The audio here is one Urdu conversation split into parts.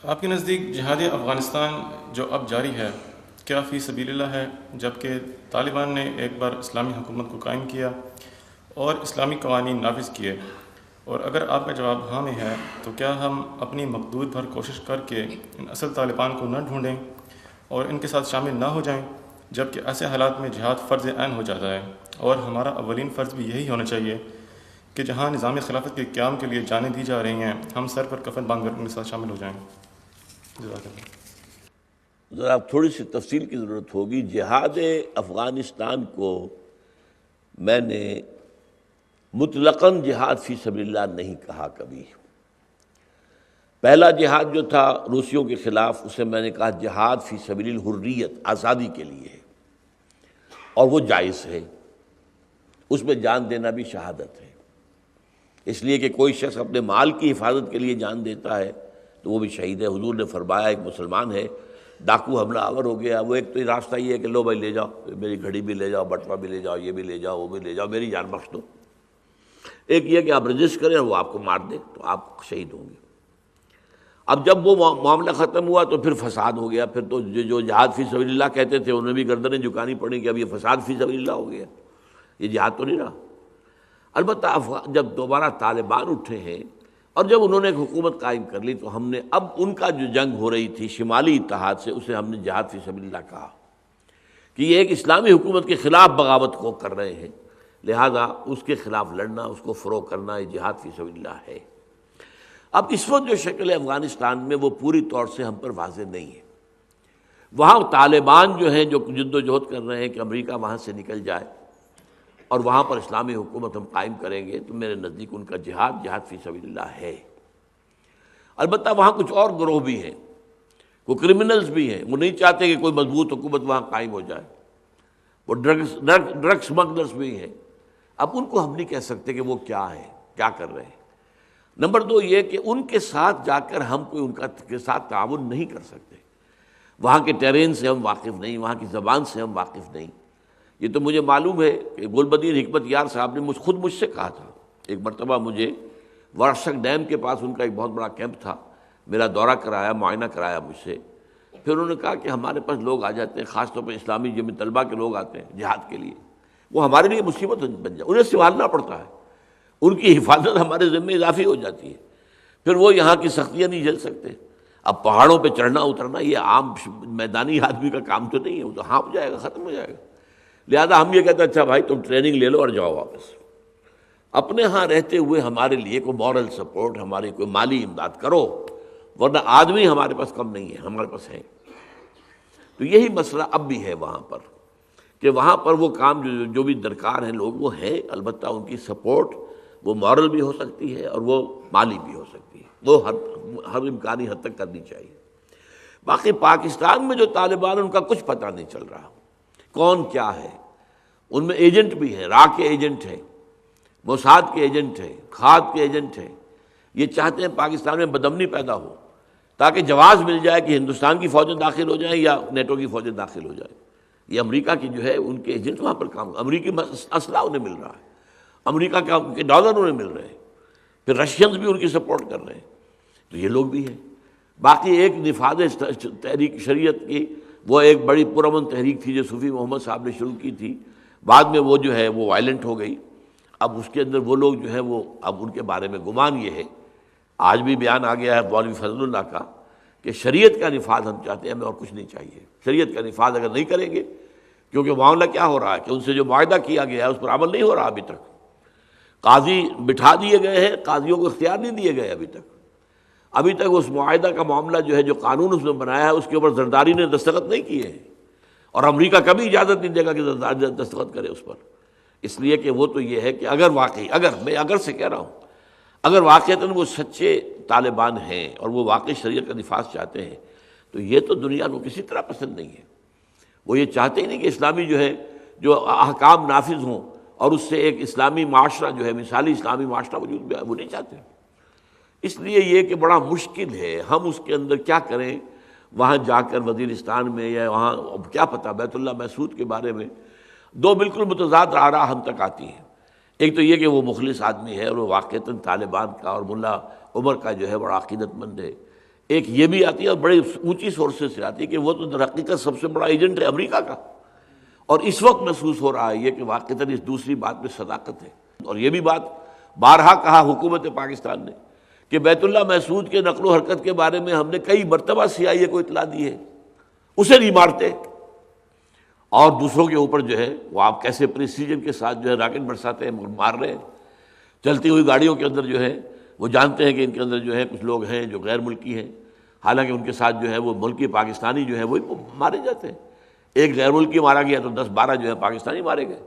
آپ کے نزدیک جہاد افغانستان جو اب جاری ہے کیا فی سبیل اللہ ہے، جبکہ طالبان نے ایک بار اسلامی حکومت کو قائم کیا اور اسلامی قوانین نافذ کیے؟ اور اگر آپ کا جواب ہاں میں ہے تو کیا ہم اپنی مقدور بھر کوشش کر کے ان اصل طالبان کو نہ ڈھونڈیں اور ان کے ساتھ شامل نہ ہو جائیں، جبکہ ایسے حالات میں جہاد فرض عین ہو جاتا ہے اور ہمارا اولین فرض بھی یہی ہونا چاہیے کہ جہاں نظام خلافت کے قیام کے لیے جانیں دی جا رہی ہیں ہم سر پر کفن باندھ کر ان کے ساتھ شامل ہو جائیں؟ جزاک اللہ۔ ذرا تھوڑی سی تفصیل کی ضرورت ہوگی۔ جہاد افغانستان کو میں نے مطلقاً جہاد فی سبیل اللہ نہیں کہا کبھی۔ پہلا جہاد جو تھا روسیوں کے خلاف، اسے میں نے کہا جہاد فی سبیل الحریت، آزادی کے لیے ہے، اور وہ جائز ہے، اس میں جان دینا بھی شہادت ہے۔ اس لیے کہ کوئی شخص اپنے مال کی حفاظت کے لیے جان دیتا ہے تو وہ بھی شہید ہے۔ حضور نے فرمایا ایک مسلمان ہے، ڈاکو حملہ آور ہو گیا، وہ ایک تو راستہ یہ ہے کہ لو بھائی لے جاؤ، میری گھڑی بھی لے جاؤ، بٹوا بھی لے جاؤ، یہ بھی لے جاؤ، وہ بھی لے جاؤ، میری جان بخش دو۔ ایک یہ کہ آپ رجسٹ کریں اور وہ آپ کو مار دے تو آپ شہید ہوں گے۔ اب جب وہ معاملہ ختم ہوا تو پھر فساد ہو گیا، پھر تو جو جہاد فی سبیل اللہ کہتے تھے انہیں بھی گردنیں جھکانی پڑیں کہ اب یہ فساد فی سبیل اللہ ہو گیا، یہ جہاد تو نہیں رہا۔ البتہ جب دوبارہ طالبان اٹھے ہیں اور جب انہوں نے ایک حکومت قائم کر لی تو ہم نے اب ان کا جو جنگ ہو رہی تھی شمالی اتحاد سے، اسے ہم نے جہاد فی سبیل اللہ کہا کہ یہ ایک اسلامی حکومت کے خلاف بغاوت کو کر رہے ہیں، لہذا اس کے خلاف لڑنا، اس کو فروغ کرنا، یہ جہاد فی سبیل اللہ ہے۔ اب اس وقت جو شکل ہے افغانستان میں وہ پوری طور سے ہم پر واضح نہیں ہے۔ وہاں طالبان جو ہیں جو جد و جہد کر رہے ہیں کہ امریکہ وہاں سے نکل جائے اور وہاں پر اسلامی حکومت ہم قائم کریں گے، تو میرے نزدیک ان کا جہاد فی سبیل اللہ ہے۔ البتہ وہاں کچھ اور گروہ بھی ہیں، وہ کرمنلز بھی ہیں، وہ نہیں چاہتے کہ کوئی مضبوط حکومت وہاں قائم ہو جائے، وہ ڈرگ سمگلرز بھی ہیں۔ اب ان کو ہم نہیں کہہ سکتے کہ وہ کیا ہیں، کیا کر رہے ہیں۔ نمبر دو یہ کہ ان کے ساتھ جا کر ہم کوئی ان کے ساتھ تعاون نہیں کر سکتے، وہاں کے ٹیرین سے ہم واقف نہیں، وہاں کی زبان سے ہم واقف نہیں۔ یہ تو مجھے معلوم ہے کہ گل بدین حکمت یار صاحب نے خود مجھ سے کہا تھا، ایک مرتبہ مجھے ورشک ڈیم کے پاس ان کا ایک بہت بڑا کیمپ تھا، میرا دورہ کرایا، معائنہ کرایا مجھ سے، پھر انہوں نے کہا کہ ہمارے پاس لوگ آ جاتے ہیں، خاص طور پر اسلامی جمع طلبہ کے لوگ آتے ہیں جہاد کے لیے، وہ ہمارے لیے مصیبت بن جائے، انہیں سنبھالنا پڑتا ہے، ان کی حفاظت ہمارے ذمہ اضافی ہو جاتی ہے، پھر وہ یہاں کی سختیاں نہیں جھیل سکتے۔ اب پہاڑوں پہ چڑھنا اترنا یہ عام میدانی آدمی کا کام تو نہیں ہے، وہ تو ہانپ جائے گا، ختم ہو جائے گا۔ لہذا ہم یہ کہتے ہیں اچھا بھائی تم ٹریننگ لے لو اور جاؤ واپس، اپنے ہاں رہتے ہوئے ہمارے لیے کوئی مورل سپورٹ، ہماری کوئی مالی امداد کرو، ورنہ آدمی ہمارے پاس کم نہیں ہے، ہمارے پاس ہے۔ تو یہی مسئلہ اب بھی ہے وہاں پر، کہ وہاں پر وہ کام جو بھی درکار ہیں لوگ وہ ہیں، البتہ ان کی سپورٹ وہ مورل بھی ہو سکتی ہے اور وہ مالی بھی ہو سکتی ہے، وہ ہر امکانی حد تک کرنی چاہیے۔ باقی پاکستان میں جو طالبان ان کا کچھ پتہ نہیں چل رہا، کون کیا ہے۔ ان میں ایجنٹ بھی ہیں، را کے ایجنٹ ہیں، موساد کے ایجنٹ ہیں، کھاد کے ایجنٹ ہیں۔ یہ چاہتے ہیں پاکستان میں بدامنی پیدا ہو تاکہ جواز مل جائے کہ ہندوستان کی فوجیں داخل ہو جائیں یا نیٹو کی فوجیں داخل ہو جائیں۔ یہ امریکہ کی جو ہے ان کے ایجنٹ وہاں پر کام، امریکی اسلحہ انہیں مل رہا ہے، امریکہ کے ڈالر انہیں مل رہے ہیں، پھر رشینز بھی ان کی سپورٹ کر رہے ہیں، تو یہ لوگ بھی ہیں۔ باقی ایک نفاذ تحریک شریعت کی وہ ایک بڑی پرامن تحریک تھی جو صوفی محمد صاحب نے شروع کی تھی، بعد میں وہ جو ہے وہ وائلنٹ ہو گئی۔ اب اس کے اندر وہ لوگ جو ہے وہ اب ان کے بارے میں گمان یہ ہے، آج بھی بیان آ گیا ہے مولوی فضل اللہ کا، کہ شریعت کا نفاذ ہم چاہتے ہیں، ہمیں اور کچھ نہیں چاہیے۔ شریعت کا نفاذ اگر نہیں کریں گے، کیونکہ معاملہ کیا ہو رہا ہے کہ ان سے جو معاہدہ کیا گیا ہے اس پر عمل نہیں ہو رہا ابھی تک، قاضی بٹھا دیے گئے ہیں، قاضیوں کو اختیار نہیں دیے گئے ابھی تک اس معاہدہ کا معاملہ جو ہے جو قانون اس نے بنایا ہے اس کے اوپر زرداری نے دستخط نہیں کیے ہیں، اور امریکہ کبھی اجازت نہیں دے گا کہ زرداری دستخط کرے اس پر، اس لیے کہ وہ تو یہ ہے کہ اگر واقعی، اگر سے کہہ رہا ہوں، اگر واقعتاً وہ سچے طالبان ہیں اور وہ واقعی شریعت کا نفاذ چاہتے ہیں تو یہ تو دنیا کو کسی طرح پسند نہیں ہے۔ وہ یہ چاہتے ہی نہیں کہ اسلامی جو ہے جو احکام نافذ ہوں اور اس سے ایک اسلامی معاشرہ جو ہے مثالی اسلامی معاشرہ وجود میں آئے، وہ نہیں چاہتے۔ اس لیے یہ کہ بڑا مشکل ہے ہم اس کے اندر کیا کریں، وہاں جا کر وزیرستان میں یا وہاں کیا پتہ بیت اللہ محسود کے بارے میں دو بالکل متضاد آراء ہم تک آتی ہیں۔ ایک تو یہ کہ وہ مخلص آدمی ہے اور وہ واقعتاً طالبان کا اور ملا عمر کا جو ہے بڑا عقیدت مند ہے، ایک یہ بھی آتی ہے اور بڑے اونچی سورسز سے آتی ہے کہ وہ تو در حقیقت سب سے بڑا ایجنٹ ہے امریکہ کا، اور اس وقت محسوس ہو رہا ہے یہ کہ واقعتاً اس دوسری بات میں صداقت ہے۔ اور یہ بھی بات بارہا کہا حکومت پاکستان نے کہ بیت اللہ محسود کے نقل و حرکت کے بارے میں ہم نے کئی مرتبہ CIA کو اطلاع دی ہے، اسے نہیں مارتے، اور دوسروں کے اوپر جو ہے وہ آپ کیسے پریسیجن کے ساتھ جو ہے راکٹ برساتے ہیں، مار رہے ہیں۔ چلتی ہوئی گاڑیوں کے اندر جو ہے وہ جانتے ہیں کہ ان کے اندر جو ہے کچھ لوگ ہیں جو غیر ملکی ہیں، حالانکہ ان کے ساتھ جو ہے وہ ملکی پاکستانی جو ہے وہ مارے جاتے ہیں۔ ایک غیر ملکی مارا گیا تو 10-12 جو ہے پاکستانی مارے گئے،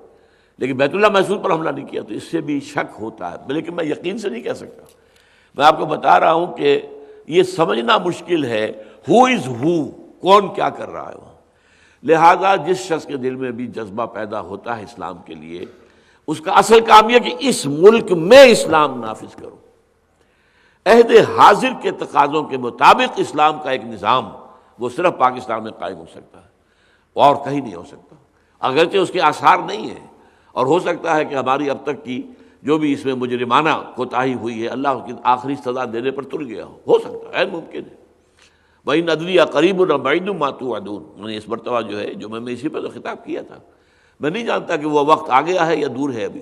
لیکن بیت اللہ محسود پر حملہ نہیں کیا، تو اس سے بھی شک ہوتا ہے، لیکن میں یقین سے نہیں کہہ سکتا۔ میں آپ کو بتا رہا ہوں کہ یہ سمجھنا مشکل ہے ہو از ہو، کون کیا کر رہا ہے وہاں۔ لہذا جس شخص کے دل میں بھی جذبہ پیدا ہوتا ہے اسلام کے لیے، اس کا اصل کام یہ کہ اس ملک میں اسلام نافذ کرو، عہد حاضر کے تقاضوں کے مطابق اسلام کا ایک نظام وہ صرف پاکستان میں قائم ہو سکتا ہے اور کہیں نہیں ہو سکتا، اگرچہ اس کے آثار نہیں ہیں، اور ہو سکتا ہے کہ ہماری اب تک کی جو بھی اس میں مجرمانہ کوتاہی ہوئی ہے اللہ کی آخری سزا دینے پر تر گیا ہو سکتا ہے، ممکن ہے۔ وَإِنْ أَدْرِيَ قَرِيبٌ أَمْ بَعِيدٌ مَا تُوعَدُونَ، میں نے اس مرتبہ جو ہے جو میں اسی پر تو خطاب کیا تھا، میں نہیں جانتا کہ وہ وقت آ گیا ہے یا دور ہے ابھی،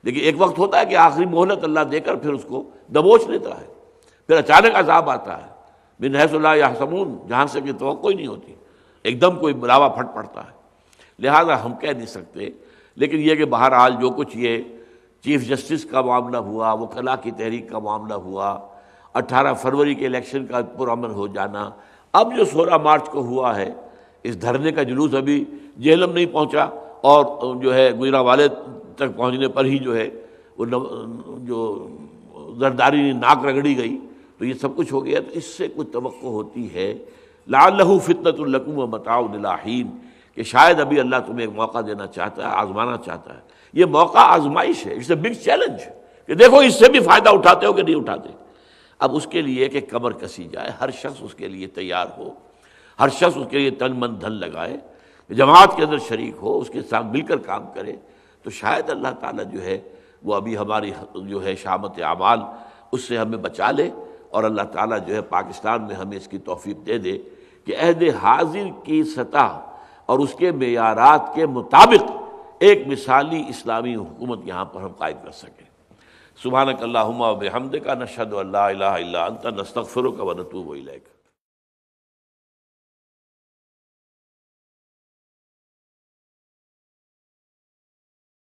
لیکن ایک وقت ہوتا ہے کہ آخری مہلت اللہ دے کر پھر اس کو دبوچ لیتا ہے، پھر اچانک عذاب آتا ہے، من حیث لا یحتسبون، جہاں سے کہ توقع ہی نہیں ہوتی، ایک دم کوئی بلاوا پھٹ پڑتا ہے۔ لہذا ہم کہہ نہیں سکتے، لیکن یہ کہ بہرحال جو کچھ یہ چیف جسٹس کا معاملہ ہوا، وکلاء کی تحریک کا معاملہ ہوا، 18 فروری کے الیکشن کا پرامن ہو جانا، اب جو 16 مارچ کو ہوا ہے، اس دھرنے کا جلوس ابھی جہلم نہیں پہنچا، اور جو ہے گجرانوالے تک پہنچنے پر ہی جو ہے وہ جو زرداری ناک رگڑی گئی، تو یہ سب کچھ ہو گیا، تو اس سے کچھ توقع ہوتی ہے لعلہ فتنۃ لکم ومتاع الی حین، کہ شاید ابھی اللہ تمہیں ایک موقع دینا چاہتا ہے، آزمانا چاہتا ہے۔ یہ موقع آزمائش ہے، اٹس اے بگ چیلنج، کہ دیکھو اس سے بھی فائدہ اٹھاتے ہو کہ نہیں اٹھاتے۔ اب اس کے لیے کہ کمر کسی جائے، ہر شخص اس کے لیے تیار ہو، ہر شخص اس کے لیے تن من دھن لگائے، جماعت کے اندر شریک ہو، اس کے ساتھ مل کر کام کرے، تو شاید اللہ تعالیٰ جو ہے وہ ابھی ہماری جو ہے شامت اعمال اس سے ہمیں بچا لے، اور اللہ تعالیٰ جو ہے پاکستان میں ہمیں اس کی توفیق دے دے کہ عہد حاضر کی سطح اور اس کے معیارات کے مطابق ایک مثالی اسلامی حکومت یہاں پر ہم قائم کر سکیں۔ سبحانک اللہم و بحمدک، نشہد ان لا الہ الا انت، نستغفرک و نتوب الیک۔